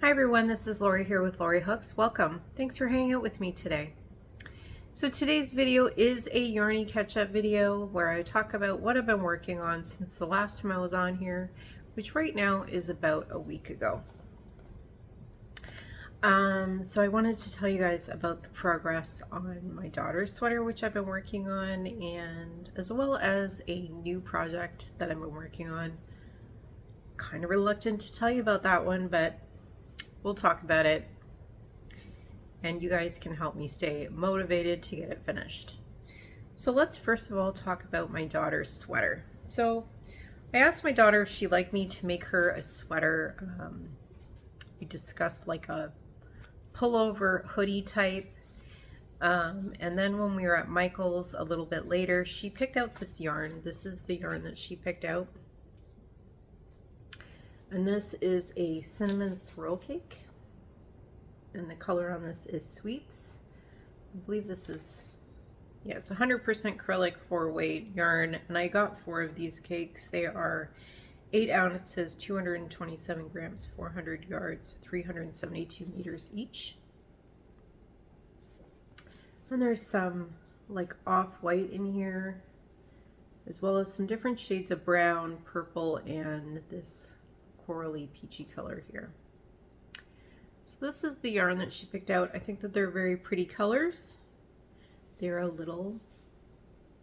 Hi everyone, this is Lori here with Lori Hooks. Welcome. Thanks for hanging out with me today. So today's video is a Yarny catch-up video where I talk about what I've been working on since the last time I was on here, which right now is about a week ago. So I wanted to tell you guys about the progress on my daughter's sweater, which I've been working on, and as well as a new project that I've been working on. Kind of reluctant to tell you about that one, but we'll talk about it, and you guys can help me stay motivated to get it finished. So let's first of all talk about my daughter's sweater. So I asked my daughter if she'd like me to make her a sweater. We discussed like a pullover hoodie type. And then when we were at Michael's a little bit later, she picked out this yarn. This is the yarn that she picked out. And this is a cinnamon swirl cake. And the color on this is Sweets. I believe this is, yeah, it's 100% acrylic 4-weight yarn. And I got 4 of these cakes. They are 8 ounces, 227 grams, 400 yards, 372 meters each. And there's some like off-white in here, as well as some different shades of brown, purple, and this corally peachy color here. So this is the yarn that she picked out. I think that they're very pretty colors. They're a little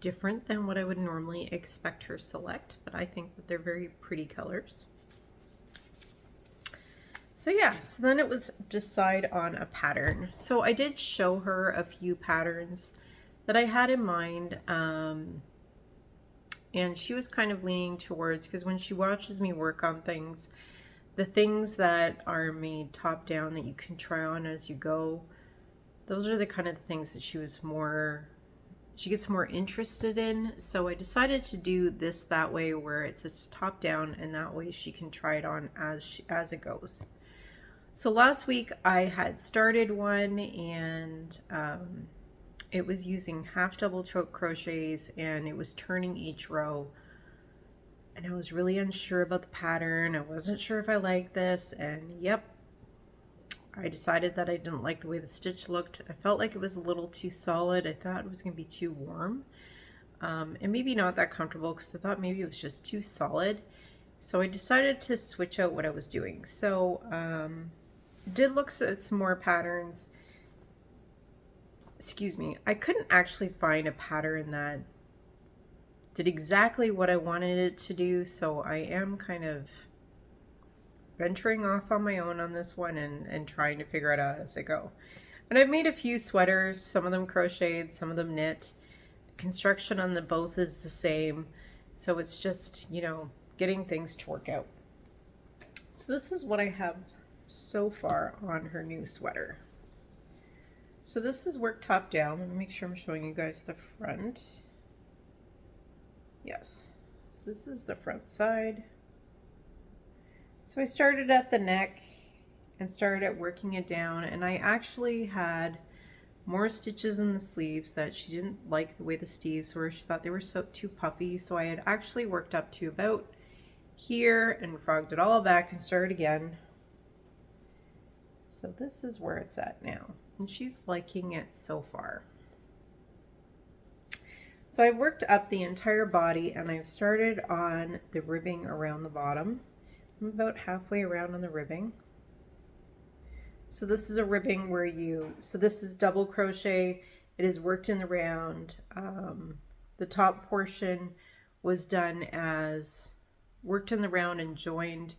different than what I would normally expect her select, but I think that they're very pretty colors. So yeah, so then it was decide on a pattern. So I did show her a few patterns that I had in mind, and she was kind of leaning towards, because when she watches me work on things, the things that are made top down that you can try on as you go, those are the kind of things that she gets more interested in. So I decided to do this that way, where it's top down, and that way she can try it on as it goes. So last week I had started one, and it was using half double tote crochets, and it was turning each row. And I was really unsure about the pattern. I wasn't sure if I liked this, and yep, I decided that I didn't like the way the stitch looked. I felt like it was a little too solid. I thought it was going to be too warm, and maybe not that comfortable, because I thought maybe it was just too solid. So I decided to switch out what I was doing. So did look at some more patterns. Excuse me, I couldn't actually find a pattern that did exactly what I wanted it to do, so I am kind of venturing off on my own on this one and trying to figure it out as I go. And I've made a few sweaters, some of them crocheted, some of them knit. The construction on the both is the same, so it's just, you know, getting things to work out. So this is what I have so far on her new sweater. So this is work top down. Let me make sure I'm showing you guys the front. Yes, so this is the front side. So I started at the neck and started at working it down, and I actually had more stitches in the sleeves that she didn't like the way the sleeves were. She thought they were too puffy, so I had actually worked up to about here and frogged it all back and started again. So this is where it's at now, and she's liking it so far. So I've worked up the entire body, and I've started on the ribbing around the bottom. I'm about halfway around on the ribbing. So this is a ribbing where so this is double crochet. It is worked in the round. The top portion was done as worked in the round and joined,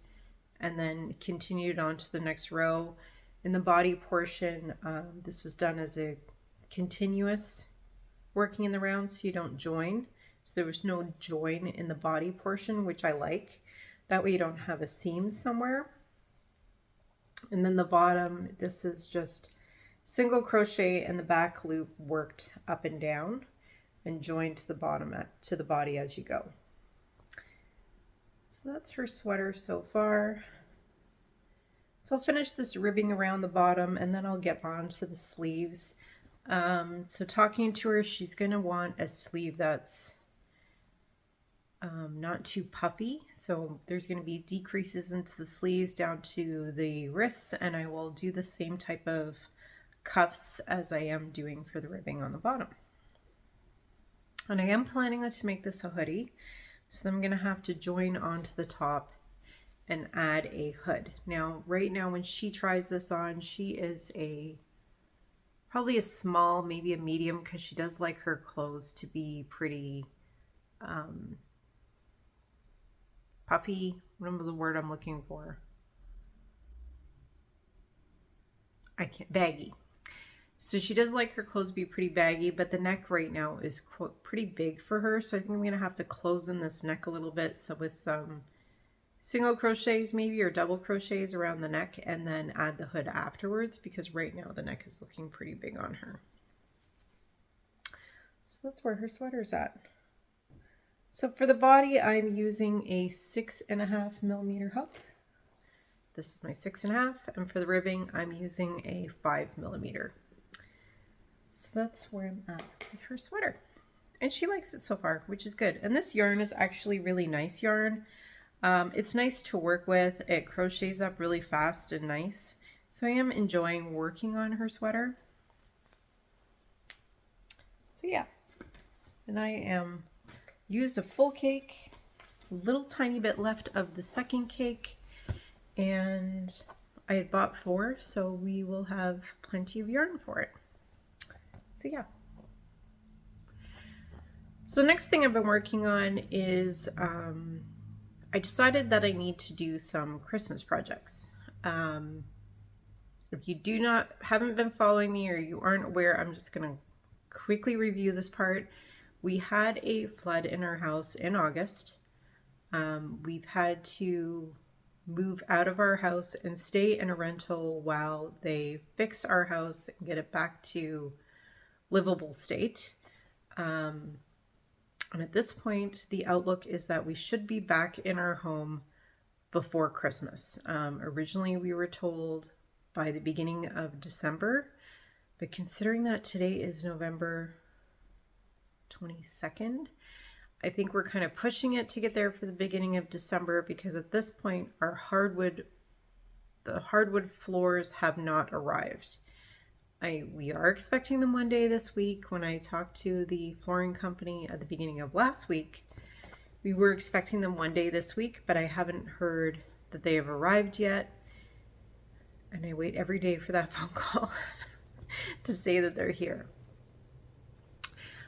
and then continued on to the next row. In the body portion, this was done as a continuous working in the round, so you don't join. So there was no join in the body portion, which I like. That way you don't have a seam somewhere. And then the bottom, this is just single crochet and the back loop worked up and down and joined to the bottom to the body as you go. So that's her sweater so far. So I'll finish this ribbing around the bottom, and then I'll get on to the sleeves. So talking to her, she's going to want a sleeve that's not too puffy. So there's going to be decreases into the sleeves down to the wrists, and I will do the same type of cuffs as I am doing for the ribbing on the bottom. And I am planning to make this a hoodie, so I'm going to have to join onto the top and add a hood. Now, right now when she tries this on, she is probably a small, maybe a medium, because she does like her clothes to be pretty puffy. Remember the word I'm looking for. Baggy. So she does like her clothes to be pretty baggy, but the neck right now is pretty big for her. So I think I'm going to have to close in this neck a little bit. So with some single crochets maybe, or double crochets around the neck, and then add the hood afterwards, because right now the neck is looking pretty big on her. So that's where her sweater's at. So for the body, I'm using a 6.5 millimeter hook. This is my 6.5, and for the ribbing, I'm using a 5 millimeter. So that's where I'm at with her sweater. And she likes it so far, which is good. And this yarn is actually really nice yarn. It's nice to work with. It crochets up really fast and nice. So I am enjoying working on her sweater. So yeah, and I am used a full cake, a little tiny bit left of the second cake, and I had bought 4, so we will have plenty of yarn for it. So yeah. So next thing I've been working on is I decided that I need to do some Christmas projects. If you haven't been following me, or you aren't aware, I'm just gonna quickly review this part. We had a flood in our house in August. We've had to move out of our house and stay in a rental while they fix our house and get it back to livable state. And at this point, the outlook is that we should be back in our home before Christmas. Originally, we were told by the beginning of December, but considering that today is November 22nd, I think we're kind of pushing it to get there for the beginning of December, because at this point, the hardwood floors have not arrived. We are expecting them one day this week. When I talked to the flooring company at the beginning of last week, we were expecting them one day this week, but I haven't heard that they have arrived yet. And I wait every day for that phone call to say that they're here.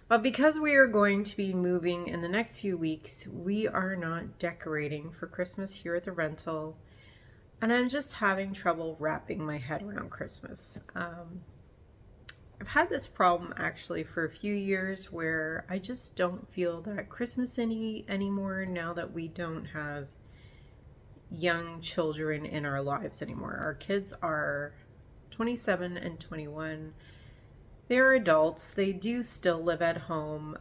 But because we are going to be moving in the next few weeks, we are not decorating for Christmas here at the rental. And I'm just having trouble wrapping my head around Christmas. I've had this problem actually for a few years, where I just don't feel that Christmas anymore now that we don't have young children in our lives anymore. Our kids are 27 and 21. They're adults. They do still live at home.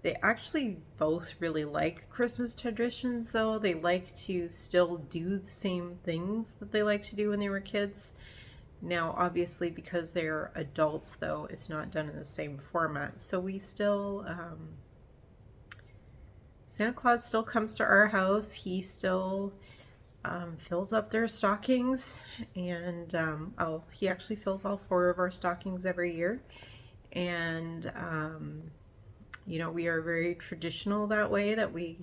They actually both really like Christmas traditions, though. They like to still do the same things that they like to do when they were kids. Now, obviously, because they're adults, though, it's not done in the same format. So we still, Santa Claus still comes to our house. He still fills up their stockings, and he actually fills all 4 of our stockings every year. And, we are very traditional that way, that we,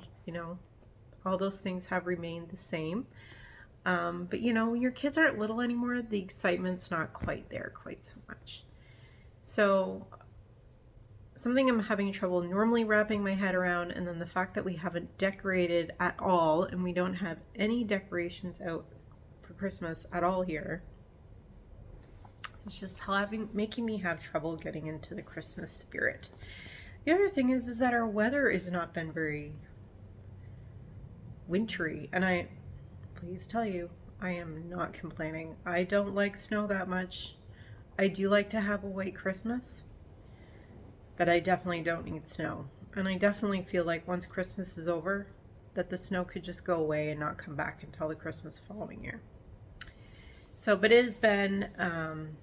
all those things have remained the same. But when your kids aren't little anymore, the excitement's not quite there quite so much. So something I'm having trouble normally wrapping my head around, and then the fact that we haven't decorated at all, and we don't have any decorations out for Christmas at all here. It's just making me have trouble getting into the Christmas spirit. The other thing is that our weather has not been very wintry, and please tell you, I am not complaining. I don't like snow that much. I do like to have a white Christmas, but I definitely don't need snow. And I definitely feel like once Christmas is over, that the snow could just go away and not come back until the Christmas following year. So, but it has been, and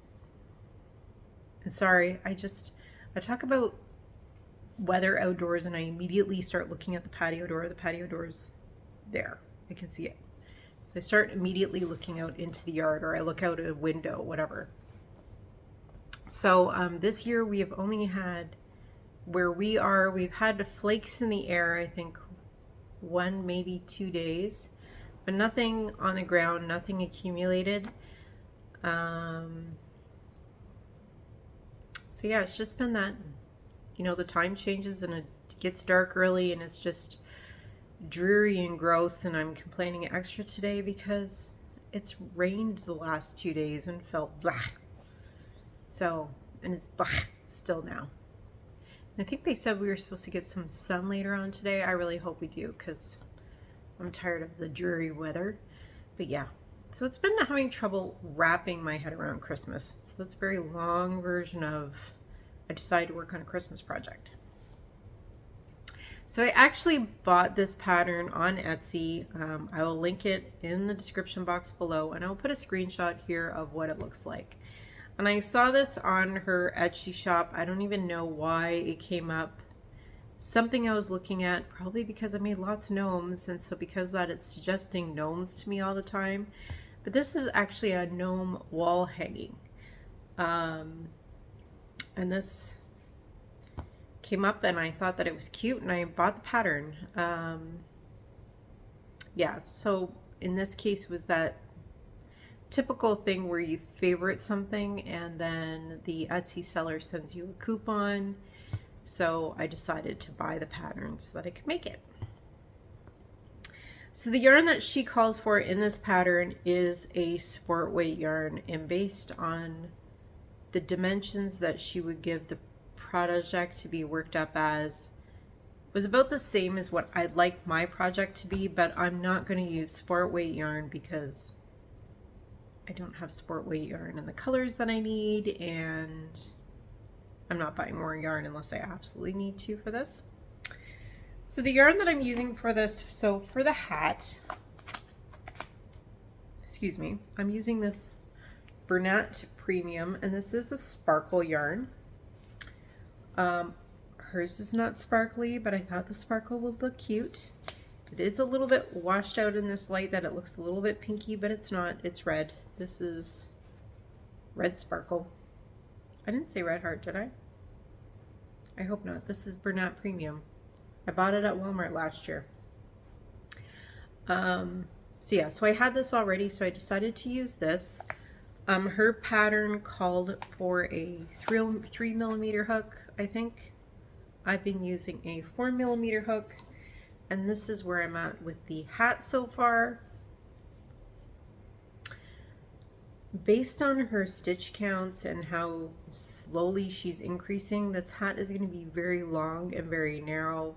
sorry, I talk about weather outdoors and I immediately start looking at the patio door. The patio door's there. I can see it. So I start immediately looking out into the yard, or I look out a window, whatever. So this year we have only had, where we are, we've had flakes in the air, I think 1, maybe 2 days, but nothing on the ground, nothing accumulated. So yeah, it's just been that, you know, the time changes and it gets dark early and it's just dreary and gross, and I'm complaining extra today because it's rained the last 2 days and felt blah. So, and it's blah still now. I think they said we were supposed to get some sun later on today. I really hope we do because I'm tired of the dreary weather. But yeah, so it's been having trouble wrapping my head around Christmas. So that's a very long version of I decided to work on a Christmas project. So I actually bought this pattern on Etsy. I will link it in the description box below, and I'll put a screenshot here of what it looks like. And I saw this on her Etsy shop. I don't even know why it came up. Something I was looking at, probably because I made lots of gnomes, and so because of that it's suggesting gnomes to me all the time. But this is actually a gnome wall hanging. And this came up and I thought that it was cute and I bought the pattern. Yeah, so in this case was that typical thing where you favorite something and then the Etsy seller sends you a coupon. So I decided to buy the pattern so that I could make it. So the yarn that she calls for in this pattern is a sport weight yarn, and based on the dimensions that she would give the project to be worked up as, was about the same as what I'd like my project to be, but I'm not going to use sport weight yarn because I don't have sport weight yarn in the colors that I need, and I'm not buying more yarn unless I absolutely need to for this. So the yarn that I'm using for this, so for the hat, excuse me, I'm using this Bernat Premium, and this is a sparkle yarn. Hers is not sparkly, but I thought the sparkle would look cute. It is a little bit washed out in this light that it looks a little bit pinky, but it's not. It's red. This is red sparkle. I didn't say red heart, did I? I hope not. This is Bernat Premium. I bought it at Walmart last year. So yeah, so I had this already, so I decided to use this. Her pattern called for a 3mm hook, I think. I've been using a 4mm hook, and this is where I'm at with the hat so far. Based on her stitch counts and how slowly she's increasing, this hat is going to be very long and very narrow.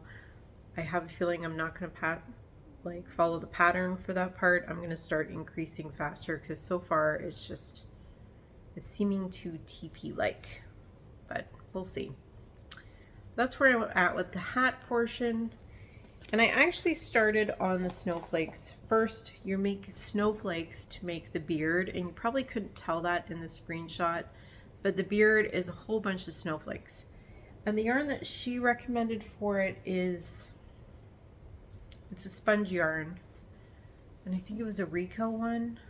I have a feeling I'm not going to follow the pattern for that part. I'm going to start increasing faster because so far it's seeming too TP-like, but we'll see. That's where I'm at with the hat portion. And I actually started on the snowflakes. First, you make snowflakes to make the beard, and you probably couldn't tell that in the screenshot, but the beard is a whole bunch of snowflakes. And the yarn that she recommended for it it's a sponge yarn. And I think it was a Rico one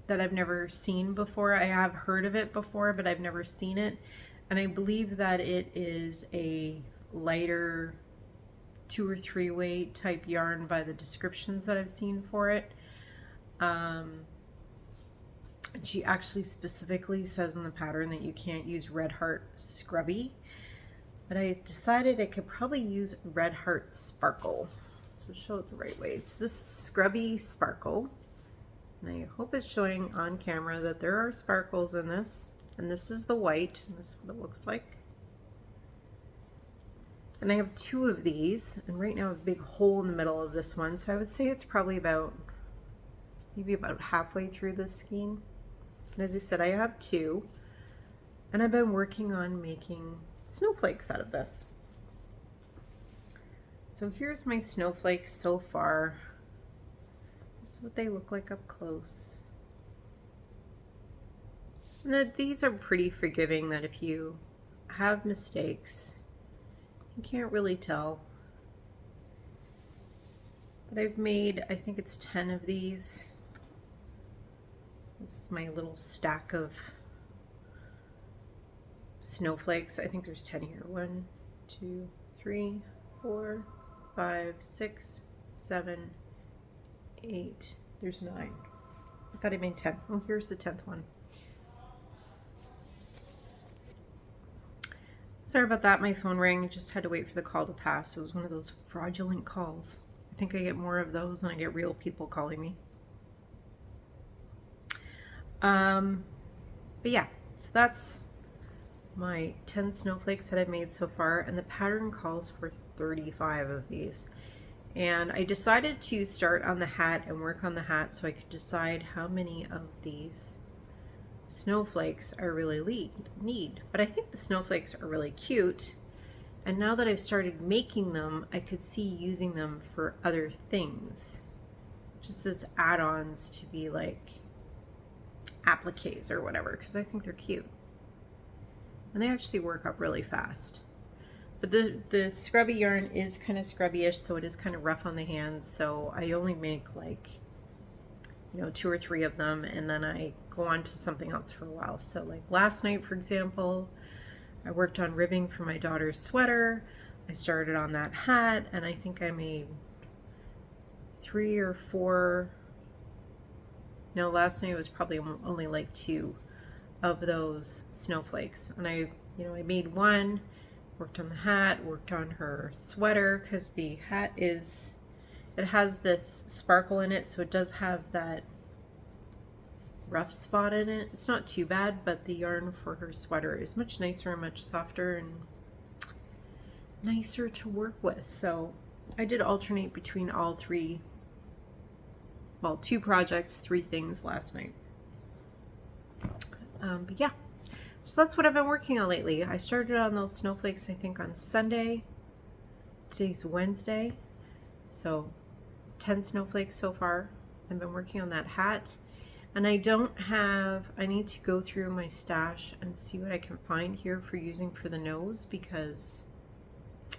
that I've never seen before. I have heard of it before, but I've never seen it. And I believe that it is a lighter 2 or 3 weight type yarn by the descriptions that I've seen for it. And she actually specifically says in the pattern that you can't use Red Heart Scrubby, but I decided I could probably use Red Heart Sparkle. So we'll show it the right way. So this is Scrubby Sparkle, and I hope it's showing on camera that there are sparkles in this. And this is the white, and this is what it looks like. And I have 2 of these, and right now I have a big hole in the middle of this one, so I would say it's probably maybe about halfway through this skein. And as I said, I have 2, and I've been working on making snowflakes out of this. So here's my snowflakes so far. This is what they look like up close. And these are pretty forgiving, that if you have mistakes, You can't really tell. But I've made, I think it's 10 of these. This is my little stack of snowflakes. I think there's 10 here. 1, 2, 3, 4, 5, 6, 7, 8. There's 9. I thought I made 10. Oh, here's the 10th one. Sorry about that. My phone rang. I just had to wait for the call to pass. It was one of those fraudulent calls. I think I get more of those than I get real people calling me. But yeah, so that's my 10 snowflakes that I've made so far, and the pattern calls for 35 of these. And I decided to start on the hat and work on the hat so I could decide how many of these snowflakes I really need. But I think the snowflakes are really cute, and now that I've started making them, I could see using them for other things, just as add-ons to be like appliques or whatever, because I think they're cute. And they actually work up really fast. But the scrubby yarn is kind of scrubby-ish, so it is kind of rough on the hands. So I only make like, 2 or 3 of them, and then I go on to something else for a while. So like last night, for example, I worked on ribbing for my daughter's sweater. I started on that hat, and I think I made 3 or 4. No, last night it was probably only like 2 of those snowflakes. And I made 1, worked on the hat, worked on her sweater, because the hat it has this sparkle in it, so it does have that rough spot in it. It's not too bad, but the yarn for her sweater is much nicer and much softer and nicer to work with. So I did alternate between all 3, well, 2 projects, 3 things last night. But yeah, so that's what I've been working on lately. I started on those snowflakes, I think, on Sunday. Today's Wednesday. So 10 snowflakes so far. I've been working on that hat. And I need to go through my stash and see what I can find here for using for the nose, because I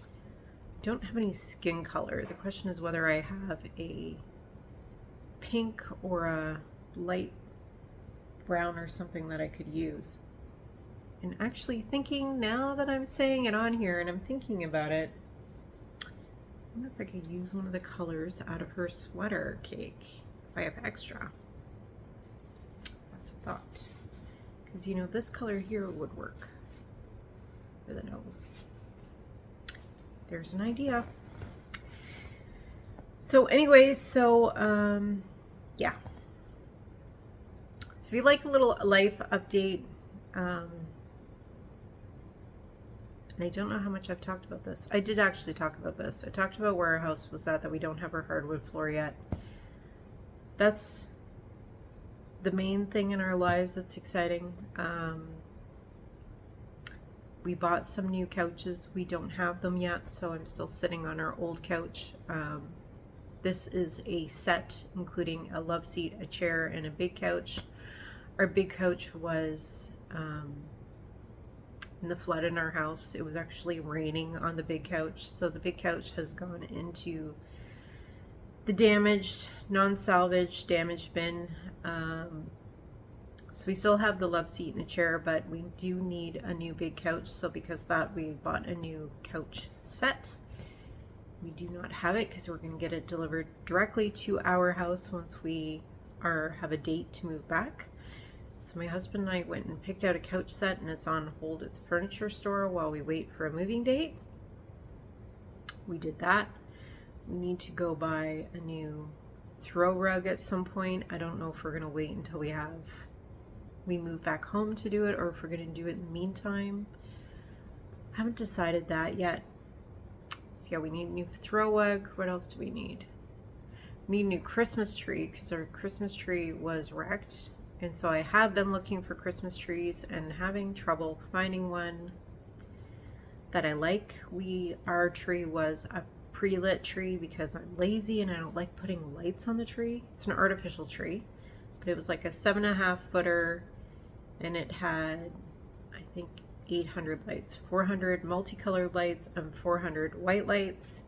don't have any skin color. The question is whether I have a pink or a light brown or something that I could use. And actually thinking, now that I'm saying it on here and I'm thinking about it, I wonder if I could use one of the colors out of her sweater cake if I have extra. That's a thought. Because this color here would work for the nose. There's an idea. So anyways, yeah. So if you like a little life update, and I don't know how much I've talked about this. I did actually talk about this. I talked about where our house was at, that we don't have our hardwood floor yet. That's the main thing in our lives that's exciting. We bought some new couches. We don't have them yet, so I'm still sitting on our old couch. This is a set including a love seat, a chair, and a big couch. Our big couch was in the flood in our house. It was actually raining on the big couch, so the big couch has gone into the damaged, non-salvage, damaged bin. So we still have the love seat and the chair, but we do need a new big couch. So because of that, we bought a new couch set. We do not have it because we're going to get it delivered directly to our house once we have a date to move back. So my husband and I went and picked out a couch set, and it's on hold at the furniture store while we wait for a moving date. We did that. We need to go buy a new throw rug at some point. I don't know if we're going to wait until we move back home to do it, or if we're going to do it in the meantime. I haven't decided that yet. So yeah, we need a new throw rug. What else do we need? We need a new Christmas tree because our Christmas tree was wrecked. And so I have been looking for Christmas trees and having trouble finding one that I like. Our tree was a pre-lit tree because I'm lazy and I don't like putting lights on the tree. It's an artificial tree, but it was like a 7.5 footer, and it had, I think, 800 lights, 400 multicolored lights and 400 white lights.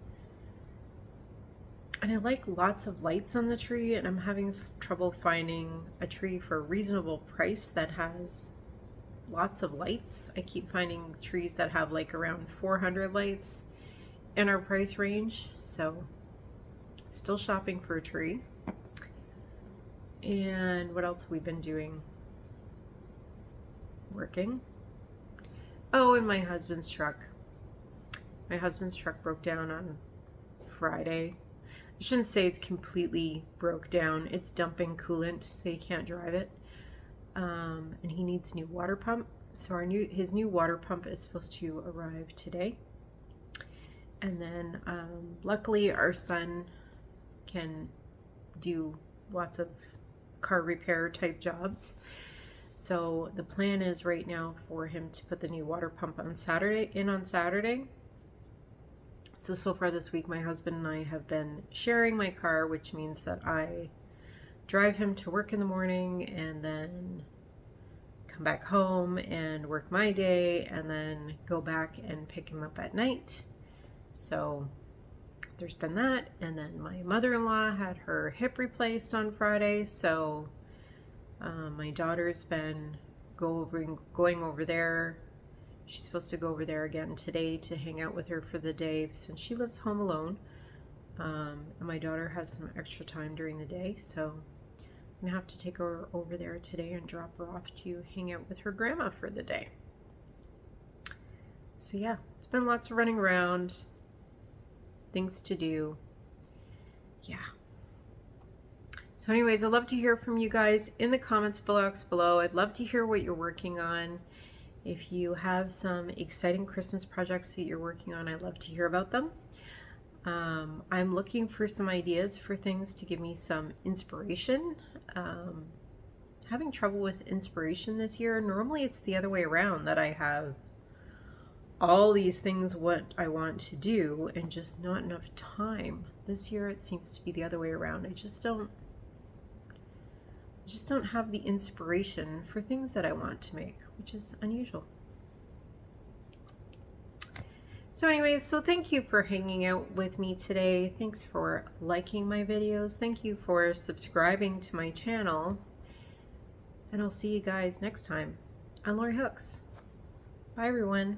And I like lots of lights on the tree, and I'm having trouble finding a tree for a reasonable price that has lots of lights. I keep finding trees that have like around 400 lights in our price range, so still shopping for a tree. And what else have we been doing? Working. Oh, and my husband's truck. My husband's truck broke down on Friday. I shouldn't say it's completely broke down. It's dumping coolant, so you can't drive it. And he needs a new water pump. So his new water pump is supposed to arrive today. And then luckily our son can do lots of car repair type jobs. So the plan is right now for him to put the new water pump on Saturday. So far this week, my husband and I have been sharing my car, which means that I drive him to work in the morning and then come back home and work my day and then go back and pick him up at night. So there's been that. And then my mother-in-law had her hip replaced on Friday. So my daughter's been going over there. She's supposed to go over there again today to hang out with her for the day since she lives home alone. And my daughter has some extra time during the day, so I'm gonna have to take her over there today and drop her off to hang out with her grandma for the day. So yeah, it's been lots of running around, things to do. Yeah. So anyways, I'd love to hear from you guys in the comments below. I'd love to hear what you're working on. If you have some exciting Christmas projects that you're working on, I'd love to hear about them. I'm looking for some ideas for things to give me some inspiration. Having trouble with inspiration this year. Normally it's the other way around, that I have all these things what I want to do and just not enough time. This year it seems to be the other way around. I just don't have the inspiration for things that I want to make, which is unusual. So anyways, so thank you for hanging out with me today. Thanks for liking my videos. Thank you for subscribing to my channel. And I'll see you guys next time on Lori Hooks. Bye everyone.